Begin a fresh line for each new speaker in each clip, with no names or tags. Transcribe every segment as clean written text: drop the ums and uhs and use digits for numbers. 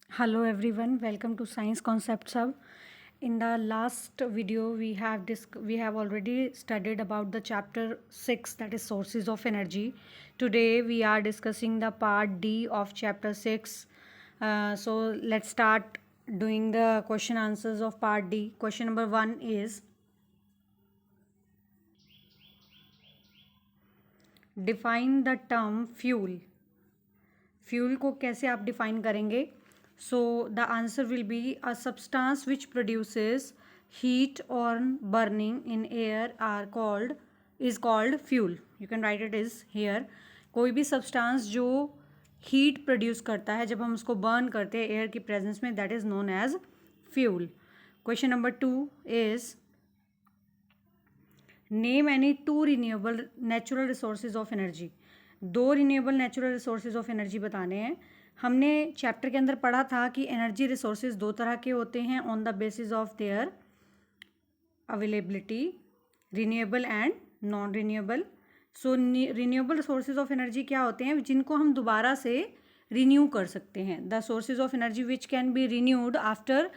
Hello everyone, welcome to Science Concepts Hub. In the last video we have already studied about the chapter 6, that is sources of energy. Today we are discussing the part D of chapter 6. So let's start doing the question answers of part D. Question number 1 is, define the term fuel. Fuel को कैसे आप define करेंगे? So the answer will be a substance which produces heat और burning in air or called is called fuel. You can write it is here. कोई भी substance जो heat produce करता है जब हम उसको बर्न करते हैं एयर की प्रेजेंस में, that is known as fuel. Question number 2 is, name any two renewable natural resources of energy. दो renewable natural resources of energy बताने हैं. हमने चैप्टर के अंदर पढ़ा था कि एनर्जी रिसोर्सेज दो तरह के होते हैं on the basis of their availability, renewable and non renewable. So renewable sources of energy क्या होते हैं? जिनको हम दोबारा से रिन्यू कर सकते हैं. The sources of energy which can be renewed after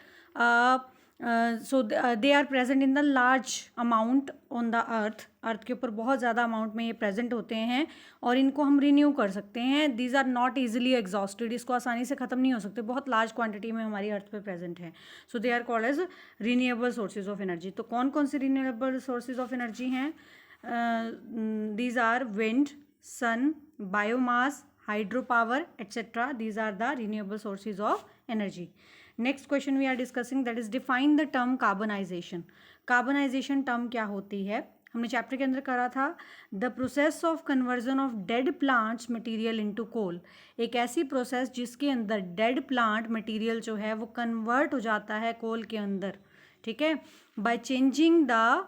they are present in the large amount on the earth के ऊपर बहुत ज़्यादा अमाउंट में ये प्रेजेंट होते हैं और इनको हम रिन्यू कर सकते हैं. These are not easily exhausted. इसको आसानी से ख़त्म नहीं हो सकते, बहुत लार्ज क्वांटिटी में हमारी अर्थ पे प्रेजेंट है. So they are called as renewable sources of energy. तो कौन कौन से रिन्यूएबल सोर्सेज ऑफ एनर्जी हैं? These are wind, sun, biomass, hydro power etcetera. These are the renewable sources of energy. Next question we are discussing, that is define the term carbonisation. Carbonisation term क्या होती है? हमने chapter के अंदर करा था, the process of conversion of dead plants material into coal. एक ऐसी प्रोसेस जिसके अंदर डेड प्लांट मटेरियल जो है वो कन्वर्ट हो जाता है कोल के अंदर. ठीक है, by changing the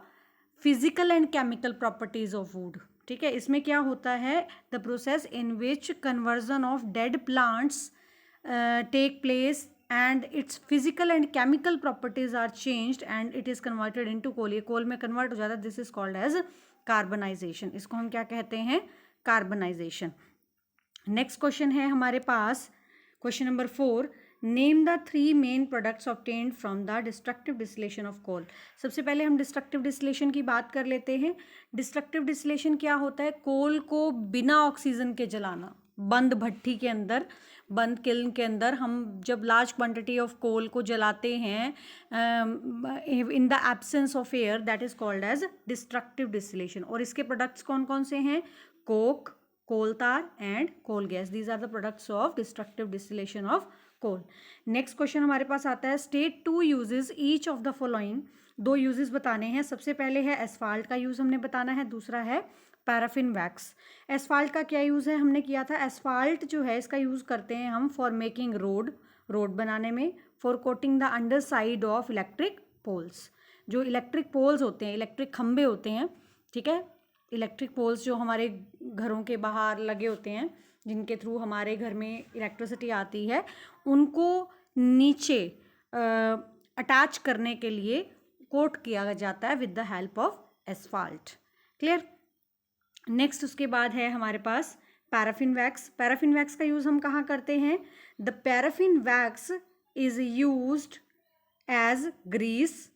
physical and chemical properties of wood. ठीक है, इसमें क्या होता है? The process in which conversion of dead plants take place and its physical and chemical properties are changed and it is converted into coal. ये कोल में convert हो जाता है. This is called as carbonisation. इसको हम क्या कहते हैं? कार्बनाइजेशन. नेक्स्ट क्वेश्चन है हमारे पास, question number 4, name the 3 main products obtained from the destructive distillation of coal. सबसे पहले हम डिस्ट्रक्टिव डिस्टिलेशन की बात कर लेते हैं. डिस्ट्रक्टिव डिस्टिलेशन क्या होता है? कोल को बिना ऑक्सीजन के जलाना. बंद भट्टी के अंदर, बंद किल्न के अंदर हम जब लार्ज क्वांटिटी ऑफ कोल को जलाते हैं in the absence of air, that is called as destructive distillation. और इसके प्रोडक्ट्स कौन कौन से हैं? Coke, coal tar and coal gas. These are the products of destructive distillation of coal. Next question हमारे पास आता है, state 2 uses each of the following. दो यूजेस बताने हैं. सबसे पहले है एसफाल्ट का यूज हमने बताना है, दूसरा है पैराफिन वैक्स. एसफाल्ट का क्या यूज़ है? हमने किया था, एसफाल्ट जो है इसका यूज़ करते हैं हम फॉर मेकिंग रोड बनाने में, for coating the underside of electric poles. जो इलेक्ट्रिक पोल्स होते हैं, इलेक्ट्रिक खंबे होते हैं, ठीक है, इलेक्ट्रिक पोल्स जो हमारे घरों के बाहर लगे होते हैं, जिनके थ्रू हमारे घर में इलेक्ट्रिसिटी आती है, उनको नीचे अटैच करने के लिए कोट किया जाता है with the help of asphalt. Clear? Next उसके बाद है हमारे पास पैराफिन वैक्स. पैराफिन वैक्स का यूज़ हम कहाँ करते हैं? The paraffin wax is used as grease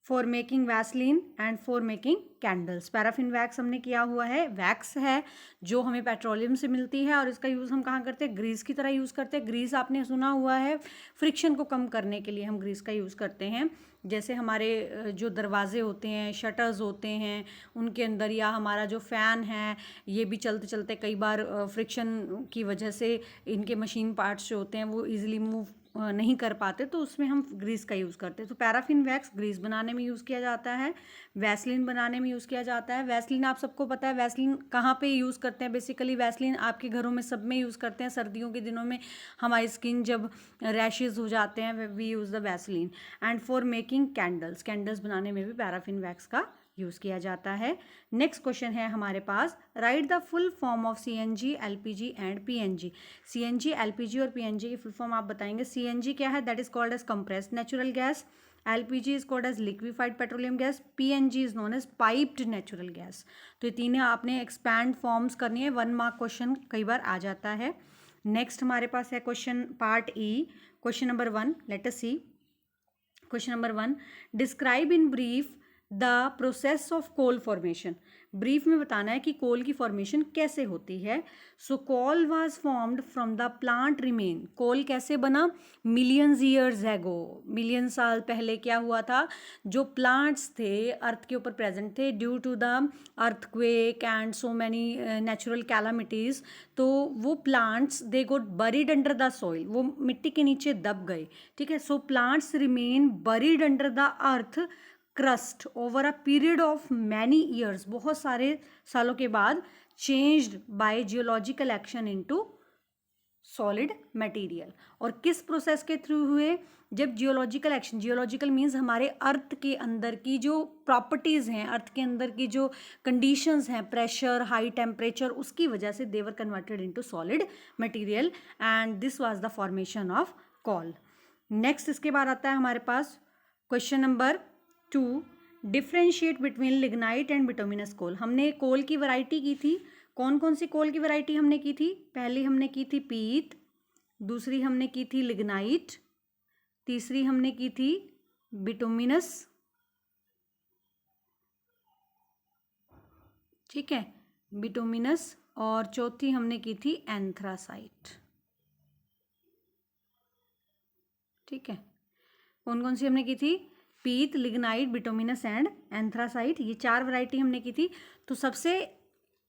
for making Vaseline and for making candles. Paraffin wax हमने किया हुआ है, वैक्स है जो हमें पेट्रोलियम से मिलती है और इसका यूज़ हम कहाँ करते हैं? ग्रीस की तरह यूज़ करते हैं. ग्रीस आपने सुना हुआ है, फ्रिक्शन को कम करने के लिए हम ग्रीस का यूज़ करते हैं. जैसे हमारे जो दरवाजे होते हैं, शटर्स होते हैं, उनके अंदर, या हमारा जो फ़ैन है, ये भी चलते चलते कई बार फ्रिक्शन की वजह से इनके मशीन पार्ट्स जो होते हैं वो ईजिली मूव नहीं कर पाते, तो उसमें हम ग्रीस का यूज़ करते हैं. तो पैराफिन वैक्स ग्रीस बनाने में यूज़ किया जाता है, वैसलीन बनाने में यूज़ किया जाता है. वैसलीन आप सबको पता है, वैसलीन कहाँ पे यूज़ करते हैं? बेसिकली वैसलीन आपके घरों में सब में यूज़ करते हैं. सर्दियों के दिनों में हमारी स्किन जब रैशेज़ हो जाते हैं, we use the Vaseline. And for making candles बनाने में भी पैराफिन वैक्स का यूज़ किया जाता है. नेक्स्ट क्वेश्चन है हमारे पास, write the full form of CNG, LPG and PNG. CNG, LPG और PNG की फुल फॉर्म आप बताएंगे. CNG क्या है? That is called as compressed natural gas. LPG is called as liquefied petroleum gas. PNG is known as piped natural gas. तो ये तीनों आपने एक्सपैंड फॉर्म्स करनी है. 1 मार्क क्वेश्चन कई बार आ जाता है. नेक्स्ट हमारे पास है question part E, question number 1, let us see. Question number 1, describe in brief the process of coal formation. Brief में बताना है कि कोल की फॉर्मेशन कैसे होती है। So coal was formed from the plant remain. Coal कैसे बना? मिलियंस ईयर्स एगो, मिलियन साल पहले क्या हुआ था, जो प्लांट्स थे अर्थ के ऊपर प्रेजेंट थे due to the earthquake and so many natural calamities, तो वो plants they got buried under the soil, वो मिट्टी के नीचे दब गए। ठीक है, so plants remain buried under the earth crust over a period of many years, बहुत सारे सालों के बाद changed by geological action into solid material. और किस प्रोसेस के थ्रू हुए? जब जियोलॉजिकल एक्शन, जियोलॉजिकल मीन्स हमारे अर्थ के अंदर की जो प्रॉपर्टीज़ हैं, अर्थ के अंदर की जो कंडीशंस हैं, प्रेशर, हाई टेम्परेचर, उसकी वजह से they were converted into solid material and this was the formation of coal. Next इसके बाद आता है हमारे पास question number 2, differentiate between lignite and bituminous coal. हमने कोल की वैरायटी की थी, कौन कौन सी कोल की वैरायटी हमने की थी? पहली हमने की थी पीत, दूसरी हमने की थी लिग्नाइट, तीसरी हमने की थी बिटुमिनस, ठीक है, बिटुमिनस, और चौथी हमने की थी एंथ्रासाइट। ठीक है, कौन कौन सी हमने की थी? पीत, लिग्नाइट, बिटुमिनस एंड एंथ्रासाइट, ये 4 वैरायटी हमने की थी। तो सबसे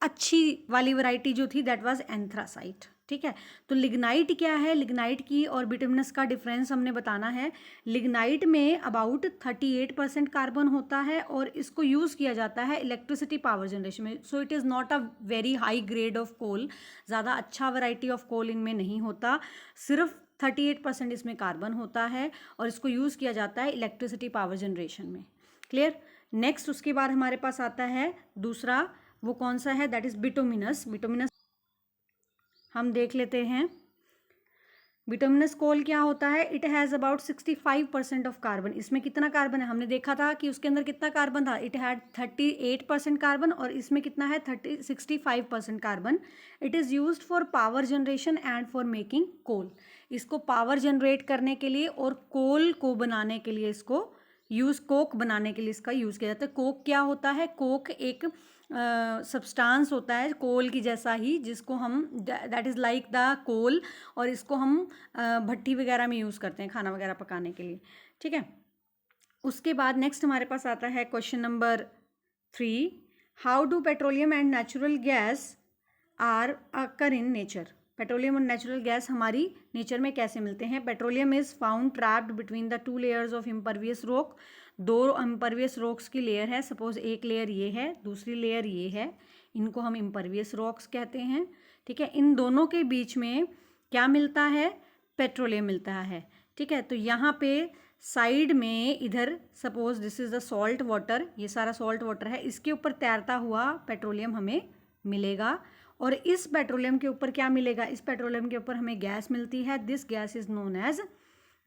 अच्छी वाली वैरायटी जो थी दैट वाज एंथ्रासाइट। ठीक है, तो लिग्नाइट क्या है? लिग्नाइट की और बिटुमिनस का डिफरेंस हमने बताना है। लिग्नाइट में अबाउट 38% कार्बन होता है और इसको यूज़ किया जाता है इलेक्ट्रिसिटी पावर जनरेशन में। So it is not a very high grade of coal, ज़्यादा अच्छा वैरायटी ऑफ कोल इनमें नहीं होता, सिर्फ 38% इसमें कार्बन होता है और इसको यूज़ किया जाता है इलेक्ट्रिसिटी पावर जनरेशन में। क्लियर? नेक्स्ट उसके बाद हमारे पास आता है दूसरा, वो कौन सा है? That is bituminous. बिटुमिनस हम देख लेते हैं। बिटुमिनस कोल क्या होता है? It has about 65% of carbon. इसमें कितना कार्बन है? हमने देखा था कि उसके अंदर कितना कार्बन था, इट हैड 38% कार्बन, और इसमें कितना है? 65% carbon. It is used for power generation and for making coal. इसको पावर जनरेट करने के लिए और कोल को बनाने के लिए इसको कोक बनाने के लिए इसका यूज़ किया जाता है। कोक क्या होता है? कोक एक सब्सटेंस होता है कोल की जैसा ही, जिसको हम that is like the coal, और इसको हम भट्टी वगैरह में यूज़ करते हैं खाना वगैरह पकाने के लिए। ठीक है, उसके बाद नेक्स्ट हमारे पास आता है question number 3, how do petroleum and natural gas are occur in nature. Petroleum और नेचुरल गैस हमारी नेचर में कैसे मिलते हैं? Petroleum is found trapped between the 2 layers of impervious rock. 2 impervious rocks की लेयर है, सपोज एक लेयर ये है, दूसरी लेयर ये है, इनको हम इम्परवियस रॉक्स कहते हैं। ठीक है, इन दोनों के बीच में क्या मिलता है? पेट्रोलियम मिलता है। ठीक है, तो यहाँ पे साइड में इधर suppose this is the salt water, ये सारा सॉल्ट वाटर है, इसके ऊपर तैरता हुआ पेट्रोलियम हमें मिलेगा। और इस पेट्रोलियम के ऊपर क्या मिलेगा? इस पेट्रोलियम के ऊपर हमें गैस मिलती है। This gas is known as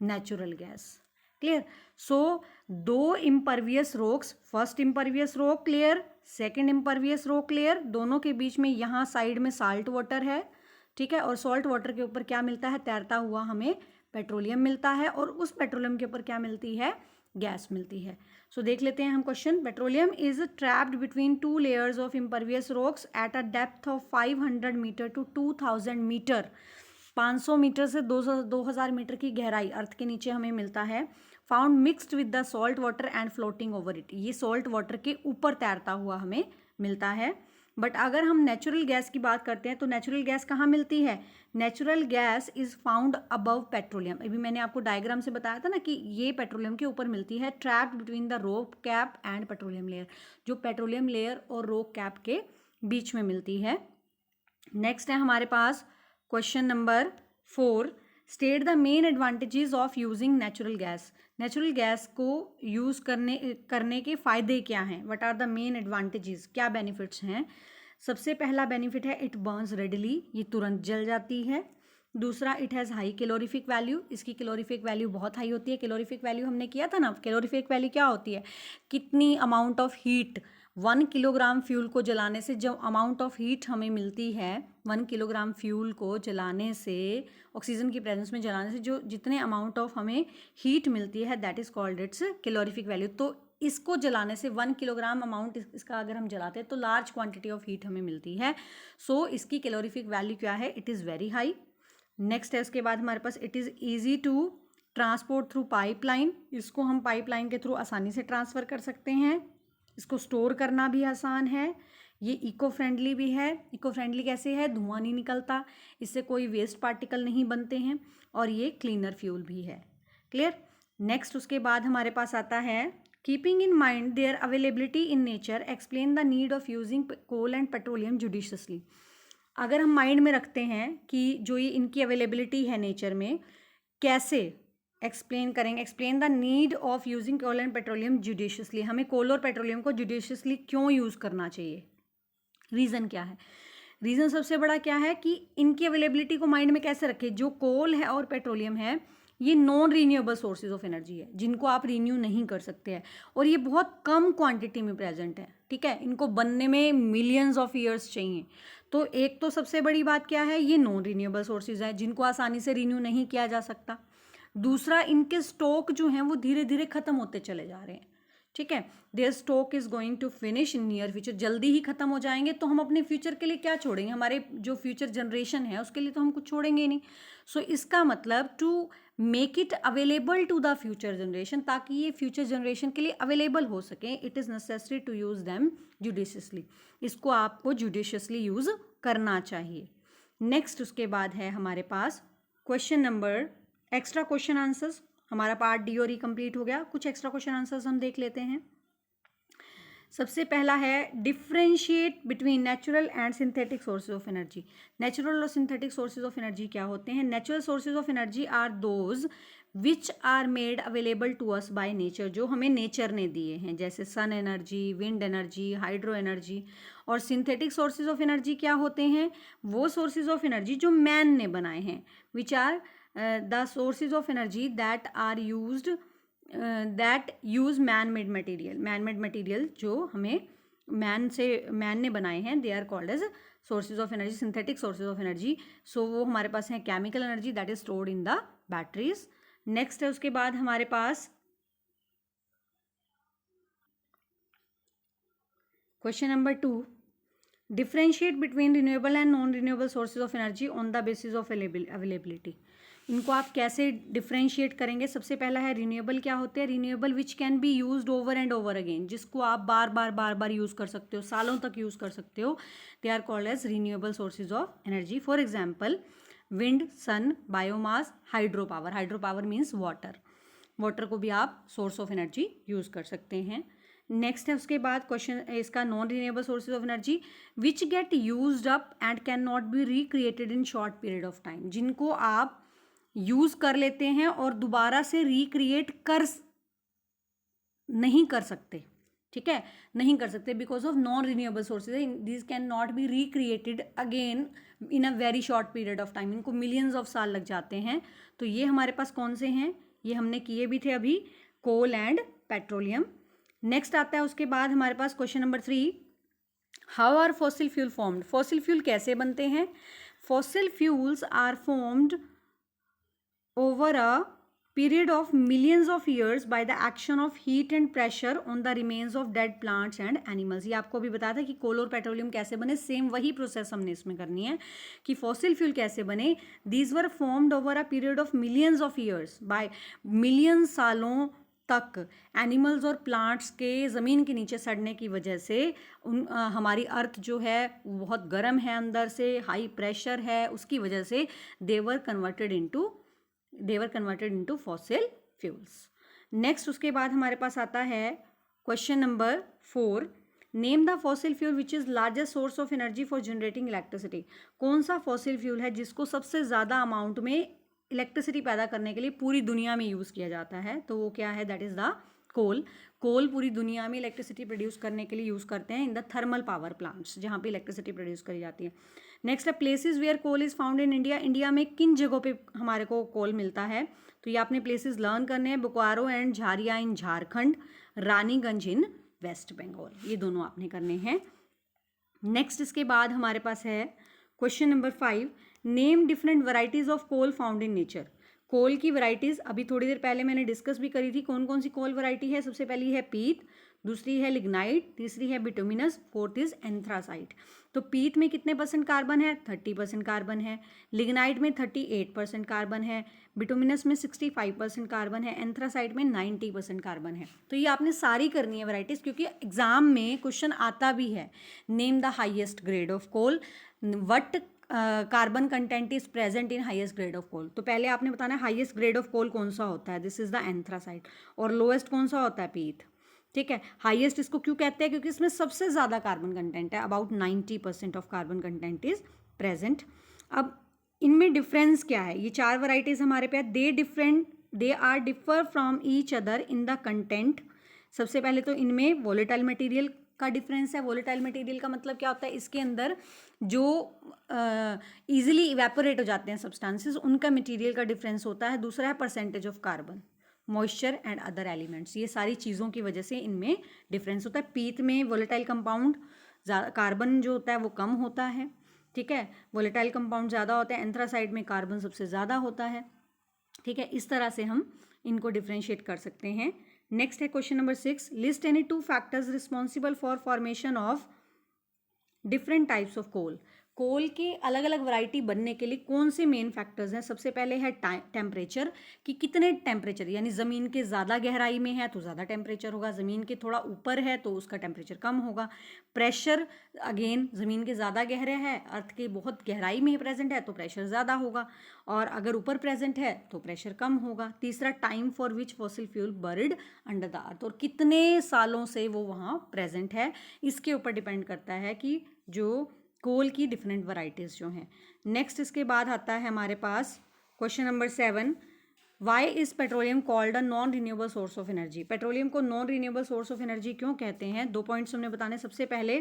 natural gas. Clear? So 2 impervious rocks, first impervious rock layer, second impervious rock layer, दोनों के बीच में यहाँ साइड में साल्ट वाटर है। ठीक है, और सॉल्ट वाटर के ऊपर क्या मिलता है? तैरता हुआ हमें पेट्रोलियम मिलता है, और उस पेट्रोलियम के ऊपर क्या मिलती है? गैस मिलती है। सो देख लेते हैं हम question. Petroleum is trapped between 2 layers of impervious rocks at a depth of 500 metre to 2000 metre. 500 metre से 2000 मीटर की गहराई अर्थ के नीचे हमें मिलता है। Found mixed with the salt water and floating over it. ये सॉल्ट वाटर के ऊपर तैरता हुआ हमें मिलता है। बट अगर हम नेचुरल गैस की बात करते हैं तो नेचुरल गैस कहाँ मिलती है? Natural gas is found above petroleum. अभी मैंने आपको डायग्राम से बताया था ना कि ये पेट्रोलियम के ऊपर मिलती है, trapped between the rock cap and petroleum layer, जो पेट्रोलियम लेयर और रॉक कैप के बीच में मिलती है। नेक्स्ट है हमारे पास question number 4, state the main advantages of using natural gas. Natural gas को यूज़ करने के फ़ायदे क्या हैं? What are the main advantages, क्या बेनिफिट्स हैं? सबसे पहला बेनिफिट है इट बर्न्स रेडली, ये तुरंत जल जाती है। दूसरा, it has high calorific value, इसकी कैलोरीफिक वैल्यू बहुत हाई होती है। कैलोरीफिक वैल्यू हमने किया था ना, कैलोरीफिक वैल्यू क्या होती है? कितनी amount of heat 1 kilogram fuel को जलाने से जो अमाउंट ऑफ हीट हमें मिलती है, 1 किलोग्राम फ्यूल को जलाने से, ऑक्सीजन की प्रेजेंस में जलाने से जो जितने अमाउंट ऑफ हमें हीट मिलती है, that is called its calorific value. तो इसको जलाने से 1 किलोग्राम अमाउंट इसका अगर हम जलाते हैं तो लार्ज क्वांटिटी ऑफ हीट हमें मिलती है। सो इसकी कैलोरीफिक वैल्यू क्या है, it is very high. Next है उसके बाद हमारे पास it is easy to transport through pipeline, इसको हम पाइपलाइन के थ्रू आसानी से ट्रांसफ़र कर सकते हैं। इसको स्टोर करना भी आसान है। ये इको फ्रेंडली भी है। इको फ्रेंडली कैसे है, धुआं नहीं निकलता, इससे कोई वेस्ट पार्टिकल नहीं बनते हैं, और ये क्लीनर फ्यूल भी है। क्लियर। नेक्स्ट उसके बाद हमारे पास आता है keeping in mind their availability in nature explain the need of using coal and petroleum judiciously. अगर हम माइंड में रखते हैं कि जो ये इनकी अवेलेबिलिटी है नेचर में, कैसे एक्सप्लेन करेंगे, explain the need of using coal and petroleum judiciously, हमें कोल और पेट्रोलियम को जुडिशियसली क्यों यूज़ करना चाहिए, रीज़न क्या है। रीज़न सबसे बड़ा क्या है कि इनकी अवेलेबिलिटी को माइंड में कैसे रखें, जो कोल है और पेट्रोलियम है ये non renewable sources of energy है जिनको आप रीन्यू नहीं कर सकते हैं, और ये बहुत कम क्वांटिटी में प्रेजेंट है। ठीक है, इनको बनने में मिलियंस ऑफ ईयर्स चाहिए। तो एक तो सबसे बड़ी बात क्या है, ये नॉन रीन्यूएबल सोर्सेज हैं जिनको आसानी से रीन्यू नहीं किया जा सकता। दूसरा, इनके स्टॉक जो हैं वो धीरे धीरे ख़त्म होते चले जा रहे हैं। ठीक है, their stock is going to finish in near future, जल्दी ही ख़त्म हो जाएंगे। तो हम अपने फ्यूचर के लिए क्या छोड़ेंगे, हमारे जो फ्यूचर जनरेशन है उसके लिए तो हम कुछ छोड़ेंगे ही नहीं। सो इसका मतलब to make it available to the future generation, ताकि ये फ्यूचर जनरेशन के लिए अवेलेबल हो सके, it is necessary to use them judiciously. इसको आपको जुडिशियसली यूज़ करना चाहिए। नेक्स्ट उसके बाद है हमारे पास question number extra question answers. हमारा पार्ट डी और ई कंप्लीट हो गया। कुछ एक्स्ट्रा क्वेश्चन आंसर्स हम देख लेते हैं। सबसे पहला है differentiate between natural and synthetic sources of energy. Natural और सिंथेटिक सोर्सेज ऑफ एनर्जी क्या होते हैं। Natural sources of energy are those which are made available to us by nature, जो हमें नेचर ने दिए हैं, जैसे sun energy, wind energy, hydro energy. और सिंथेटिक सोर्सेज ऑफ एनर्जी क्या होते हैं, वो सोर्सेज ऑफ एनर्जी जो मैन ने बनाए हैं, which are the sources of energy that are used that use man made material. Man made material जो हमें मैन ने बनाए हैं, they are called as sources of energy, synthetic sources of energy. So वो हमारे पास है chemical energy that is stored in the batteries. Next है उसके बाद हमारे पास question number 2, differentiate between renewable and non renewable sources of energy on the basis of availability. इनको आप कैसे डिफ्रेंशिएट करेंगे। सबसे पहला है रिन्यूएबल क्या होते हैं, renewable which can be used over and over again, जिसको आप बार बार यूज़ कर सकते हो, सालों तक यूज़ कर सकते हो, they are called as renewable sources of energy. For example wind, sun, biomass, hydro power. Hydro power means water, water को भी आप सोर्स ऑफ एनर्जी यूज़ कर सकते हैं। नेक्स्ट है उसके बाद क्वेश्चन इसका non renewable sources of energy which get used up and can not be recreated in short period of time, जिनको आप यूज़ कर लेते हैं और दोबारा से रिक्रिएट नहीं कर सकते। ठीक है, नहीं कर सकते because of non renewable sources, this can not be recreated again in a very short period of time, इनको मिलियंस ऑफ साल लग जाते हैं। तो ये हमारे पास कौन से हैं, ये हमने किए भी थे अभी, कोल एंड पेट्रोलियम। नेक्स्ट आता है उसके बाद हमारे पास question number 3, how are fossil fuel formed. Fossil fuel कैसे बनते हैं। Fossil fuels are formed over a period of millions of years by the action of heat and pressure on the remains of dead plants and animals। ये आपको भी बताया था कि कोल और पेट्रोलियम कैसे बने, सेम वही प्रोसेस हमने इसमें करनी है कि फॉसिल फ्यूल कैसे बने। These were formed over a period of millions of years, by million सालों तक एनिमल्स और प्लांट्स के ज़मीन के नीचे सड़ने की वजह से हमारी अर्थ जो है वो बहुत गर्म है अंदर से, हाई प्रेशर है, उसकी वजह से they were converted into fossil fuels. Next उसके बाद हमारे पास आता है question number 4, name the fossil fuel which is largest source of energy for generating electricity. कौन सा फॉसिल फ्यूल है जिसको सबसे ज़्यादा अमाउंट में इलेक्ट्रिसिटी पैदा करने के लिए पूरी दुनिया में यूज़ किया जाता है, तो वो क्या है, दैट इज़ द कोल। कोल पूरी दुनिया में इलेक्ट्रिसिटी प्रोड्यूस करने के लिए यूज़ करते हैं in the thermal power plants, जहाँ पे इलेक्ट्रिसिटी प्रोड्यूस करी जाती है। नेक्स्ट है places where coal is found in India. India में किन जगहों पे हमारे को कोल मिलता है, तो ये आपने प्लेसेस लर्न करने हैं। Bokaro and Jharia in Jharkhand, Raniganj in West Bengal. ये दोनों आपने करने हैं। नेक्स्ट इसके बाद हमारे पास है question number 5, name different varieties of coal found in nature. Coal की वैरायटीज अभी थोड़ी देर पहले मैंने डिस्कस भी करी थी, कौन कौन सी कोल वैरायटी है। सबसे पहली है पीत, दूसरी है लिग्नाइट, तीसरी है बिटुमिनस, फोर्थ इज एंथ्रासाइट। तो पीत में कितने परसेंट कार्बन है? 30% कार्बन है। लिग्नाइट में 38% कार्बन है। बिटुमिनस में 65% कार्बन है। एंथ्रासाइट में 90% कार्बन है। तो ये आपने सारी करनी है वैरायटीज, क्योंकि एग्जाम में क्वेश्चन आता भी है, name the highest grade of coal, what carbon content is present in highest grade of coal. तो पहले आपने बताना है हाईएस्ट ग्रेड ऑफ कोल कौन सा होता है, दिस इज द एंथ्रासाइट, और लोएस्ट कौन सा होता है? पीत। ठीक है, हाईएस्ट इसको क्यों कहते हैं? क्योंकि इसमें सबसे ज़्यादा कार्बन कंटेंट है, about 90% of carbon content is present. अब इनमें डिफरेंस क्या है? ये 4 वैरायटीज हमारे पे है, they are differ from each other in the content. सबसे पहले तो इनमें वोलेटाइल मटेरियल का डिफरेंस है। वोलेटाइल मटेरियल का मतलब क्या होता है? इसके अंदर जो इजीली इवेपोरेट हो जाते हैं सब्सटेंसेस, उनका मटेरियल का डिफरेंस होता है। दूसरा है percentage of carbon, moisture and other elements. ये सारी चीज़ों की वजह से इनमें डिफरेंस होता है। पीत में वोलेटाइल कंपाउंड कार्बन जो होता है वो कम होता है। ठीक है, वोलेटाइल कंपाउंड ज़्यादा होते हैं। एंथ्रासाइट में कार्बन सबसे ज़्यादा होता है। ठीक है, इस तरह से हम इनको डिफ्रेंशिएट कर सकते हैं। नेक्स्ट है question number 6, list any 2 factors responsible for formation of different types of coal. Coal की अलग अलग वैरायटी बनने के लिए कौन से मेन फैक्टर्स हैं? सबसे पहले है टेम्परेचर, कि कितने टेम्परेचर, यानी ज़मीन के ज़्यादा गहराई में है तो ज़्यादा टेम्परेचर होगा, ज़मीन के थोड़ा ऊपर है तो उसका टेम्परेचर कम होगा। प्रेशर, अगेन ज़मीन के ज़्यादा गहरे है, अर्थ के बहुत गहराई में प्रेजेंट है तो प्रेशर ज़्यादा होगा, और अगर ऊपर प्रेजेंट है तो प्रेशर कम होगा। तीसरा, time for which fossil fuel bird under the अर्थ, और कितने सालों से वो वहाँ प्रेजेंट है, इसके ऊपर डिपेंड करता है कि जो कोल की डिफरेंट वैरायटीज़ जो हैं। नेक्स्ट इसके बाद आता है हमारे पास question number 7, why is petroleum called a non renewable source of energy. Petroleum को non renewable source of energy क्यों कहते हैं? 2 पॉइंट्स हमने बताने। सबसे पहले,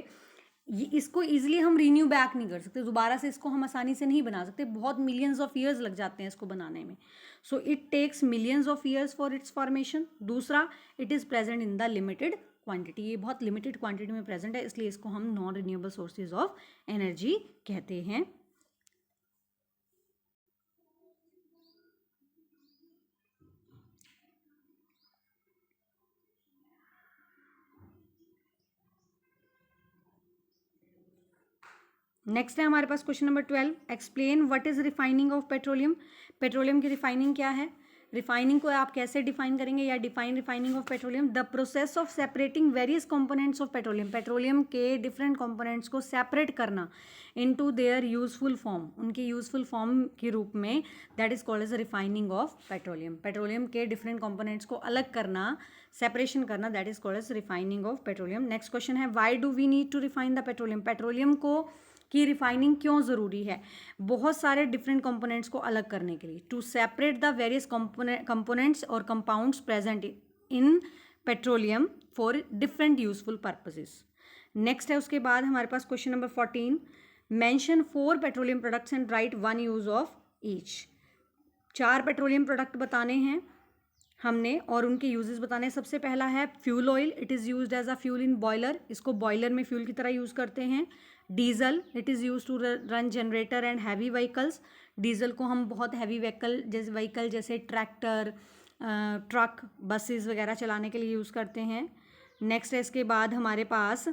ये इसको ईजिली हम रीन्यू बैक नहीं कर सकते, दोबारा से इसको हम आसानी से नहीं बना सकते, बहुत मिलियंस ऑफ ईयर्स लग जाते हैं इसको बनाने में। So it takes millions of years for its formation. दूसरा, it is present in the limited quantity, ये बहुत लिमिटेड क्वांटिटी में प्रेजेंट है, इसलिए इसको हम non renewable sources of energy कहते हैं। नेक्स्ट है हमारे पास question number 12, explain what is refining of petroleum. Petroleum की रिफाइनिंग क्या है? रिफाइनिंग को आप कैसे डिफाइन करेंगे, या define refining of petroleum, the process of separating various components of petroleum. Petroleum के डिफरेंट कंपोनेंट्स को सेपरेट करना इनटू देयर यूजफुल फॉर्म, उनके यूजफुल फॉर्म के रूप में, that is called as refining of petroleum. Petroleum के डिफरेंट कंपोनेंट्स को अलग करना, सेपरेशन करना, that is called as refining of petroleum. Next question है, why do we need to refine the petroleum. Petroleum को की रिफाइनिंग क्यों ज़रूरी है? बहुत सारे डिफरेंट कंपोनेंट्स को अलग करने के लिए, to separate the various components और compounds present in petroleum for different useful purposes. Next है उसके बाद हमारे पास question number 14, mention 4 petroleum products and write 1 use of each. 4 petroleum product बताने हैं हमने और उनके यूजेस बताने हैं। सबसे पहला है fuel oil, it is used as a fuel in boiler, इसको बॉयलर में फ्यूल की तरह यूज़ करते हैं। Diesel, it is use to run generator and heavy vehicles, diesel को हम बहुत हैवी व्हीकल जैसे ट्रैक्टर, ट्रक, बसेस वगैरह चलाने के लिए यूज़ करते हैं। नेक्स्ट है इसके बाद हमारे पास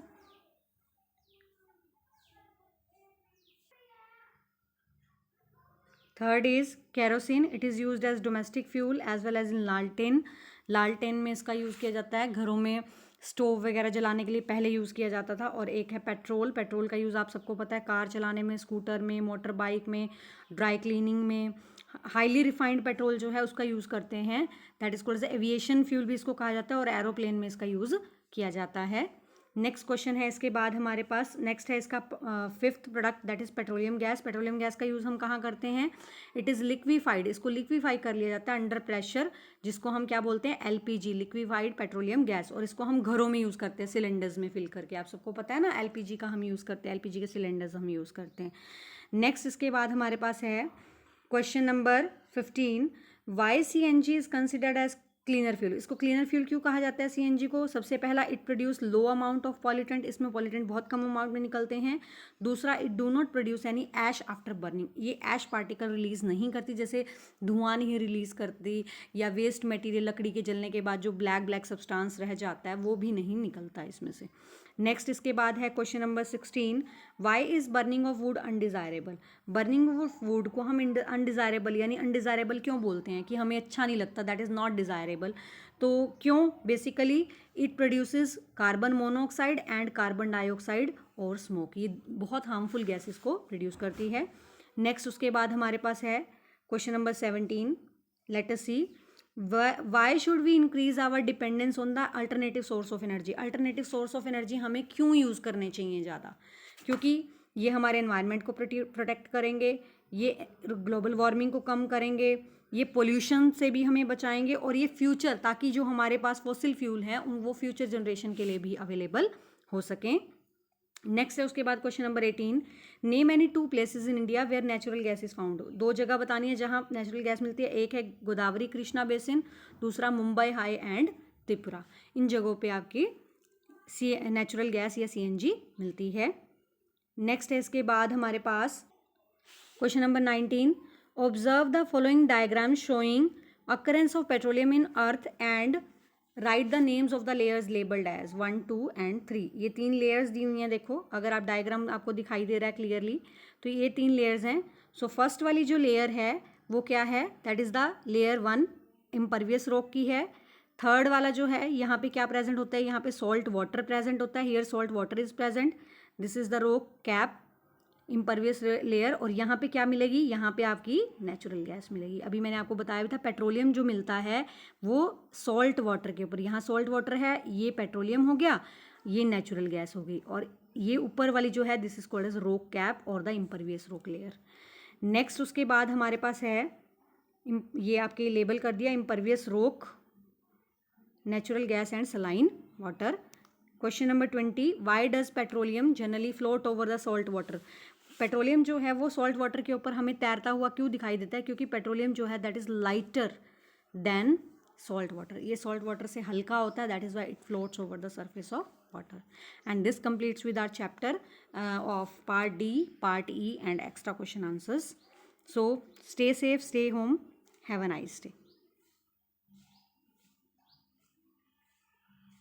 third is kerosene, it is used as domestic fuel as well as in लालटेन। लालटेन में इसका यूज़ किया जाता है, घरों में स्टोव वगैरह जलाने के लिए पहले यूज़ किया जाता था। और एक है पेट्रोल, पेट्रोल का यूज़ आप सबको पता है, कार चलाने में, स्कूटर में, मोटर बाइक में, ड्राई क्लीनिंग में। हाईली रिफाइंड पेट्रोल जो है उसका यूज़ करते हैं, that is called aviation fuel भी इसको कहा जाता है, और एरोप्लेन में इसका यूज़ किया जाता है। नेक्स्ट क्वेश्चन है इसके बाद हमारे पास, नेक्स्ट है इसका 5th product, that is petroleum gas. Petroleum gas का यूज़ हम कहाँ करते हैं? इट इज़ लिक्विफाइड, इसको लिक्विफाई कर लिया जाता है अंडर प्रेशर, जिसको हम क्या बोलते हैं? LPG, liquefied petroleum gas. और इसको हम घरों में यूज़ करते हैं सिलेंडर्स में फिल करके, आप सबको पता है ना, LPG का हम यूज़ करते हैं, LPG के सिलेंडर्स हम यूज़ करते हैं। नेक्स्ट इसके बाद हमारे पास है question number 15, why CNG is considered as cleaner fuel. इसको क्लीनर फ्यूल क्यों कहा जाता है सीएनजी को? सबसे पहला, it produce low amount of pollutant, इसमें पॉल्यूटेंट बहुत कम अमाउंट में निकलते हैं। दूसरा, it do not produce any ash after burning, ये ऐश पार्टिकल रिलीज नहीं करती, जैसे धुआं नहीं रिलीज करती, या वेस्ट मटेरियल लकड़ी के जलने के बाद जो ब्लैक ब्लैक सब्सटेंस रह जाता है वो भी नहीं निकलता इसमें से। नेक्स्ट इसके बाद है question number 16, why is burning of wood undesirable? Burning of wood को हम अनडिज़ायरेबल यानी अनडिज़ायरेबल क्यों बोलते हैं कि हमें अच्छा नहीं लगता, दैट इज़ नॉट डिज़ायरेबल। तो क्यों? Basically it produces carbon monoxide and carbon dioxide और स्मोक, ये बहुत हार्मफुल गैसेस को प्रोड्यूस करती है। नेक्स्ट उसके बाद हमारे पास है question number 17, let us see, why should we increase our dependence on the alternative source of energy? Alternative source of energy हमें क्यों यूज़ करने चाहिए ज़्यादा? क्योंकि ये हमारे एनवायरनमेंट को प्रोटेक्ट करेंगे, ये ग्लोबल वार्मिंग को कम करेंगे, ये पोल्यूशन से भी हमें बचाएंगे, और ये फ्यूचर, ताकि जो हमारे पास फॉसिल फ्यूल हैं वो फ्यूचर जनरेशन के लिए भी अवेलेबल हो सकें। नेक्स्ट है उसके बाद question number 18, name any 2 places in India where natural gas is found. 2 जगह बतानी है जहां नेचुरल गैस मिलती है, एक है गोदावरी कृष्णा बेसिन, दूसरा मुंबई हाई एंड त्रिपुरा। इन जगहों पे आपकी नेचुरल गैस या सीएनजी मिलती है। नेक्स्ट है इसके बाद हमारे पास question number 19, observe the following diagram showing occurrence of petroleum in earth and write the names of the layers labelled as 1, 2 and 3। ये 3 लेयर्स दी हुई हैं, देखो अगर आप डायग्राम आपको दिखाई दे रहा है क्लियरली, तो ये 3 लेयर्स हैं। सो फर्स्ट वाली जो लेयर है वो क्या है? That is the layer 1, impervious rock की है। थर्ड वाला जो है, यहाँ पे क्या प्रेजेंट होता है? यहाँ पे सॉल्ट वाटर प्रेजेंट होता है, here salt water is present, this is the rock cap, impervious layer, और यहाँ पे क्या मिलेगी? यहाँ पे आपकी नेचुरल गैस मिलेगी। अभी मैंने आपको बताया भी था पेट्रोलियम जो मिलता है वो सॉल्ट वाटर के ऊपर, यहाँ सॉल्ट वाटर है, ये पेट्रोलियम हो गया, ये नेचुरल गैस हो गई, और ये ऊपर वाली जो है this is called as rock cap और the impervious rock layer. Next उसके बाद हमारे पास है, ये आपके लेबल कर दिया, impervious rock, natural gas and saline water. Question number 20, why does petroleum generally float over the salt water? Petroleum जो है वो सॉल्ट वाटर के ऊपर हमें तैरता हुआ क्यों दिखाई देता है? क्योंकि पेट्रोलियम जो है that is lighter than salt water, ये सॉल्ट वाटर से हल्का होता है, that is why it floats over the surface of water. And this completes with our chapter of part D, part E and extra question answers. So stay safe, stay home, have a nice day.